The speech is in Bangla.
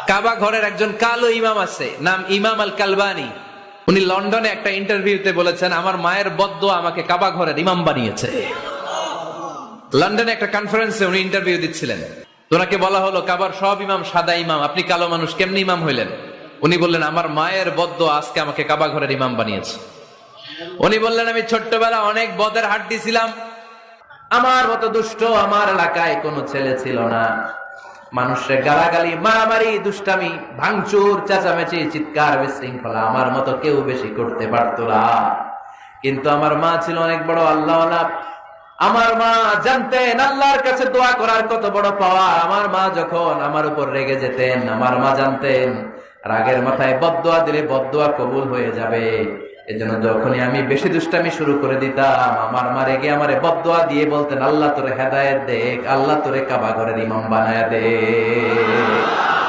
কাবা ঘরের একজন কালো ইমাম আছে, নাম ইমাম আল কালবানি। উনি লন্ডনে একটা ইন্টারভিউতে বলেছেন, আমার মায়ের বদ্দোয়া আমাকে কাবা ঘরের ইমাম বানিয়েছে। লন্ডনে একটা কনফারেন্সে উনি ইন্টারভিউ দিচ্ছিলেন। ওনাকে বলা হলো, কাবার সব ইমাম সাদা ইমাম, আপনি কালো মানুষ, কেমনি ইমাম হইলেন? উনি বললেন, আমার মায়ের বদ্দোয়া আজকে আমাকে কাবা ঘরের ইমাম বানিয়েছে। উনি বললেন, আমি ছোট্টবেলা অনেক বদের হাট দিছিলাম, আমার মতো দুষ্ট আমার এলাকায় কোনো ছেলে ছিল না। মানুষের গালাগালি, মারামারি, দুষ্টামি, ভাঙচুর, চেঁচামেচি, চিৎকার, বিশৃঙ্খলা আমার মতো কেউ বেশি করতে পারতো না। কিন্তু আমার মা ছিল অনেক বড় আল্লাহওয়ালা। আমার মা জানতেন আল্লাহর কাছে দোয়া করার কত বড় পাওয়া। আমার মা যখন আমার উপর রেগে যেতেন, আমার মা জানতেন রাগের মাথায় বদদোয়া দিলে বদদোয়া কবুল হয়ে যাবে। এজন্য যখনই আমি বেশি দুষ্টামি শুরু করে দিতাম, আমার মা রেগে আমারে বদদোয়া দিয়ে বলতেন, আল্লাহ তোরে হেদায়েত দেখ, আল্লাহ তোরে কাবা ঘরের ইমাম বানায়া দে।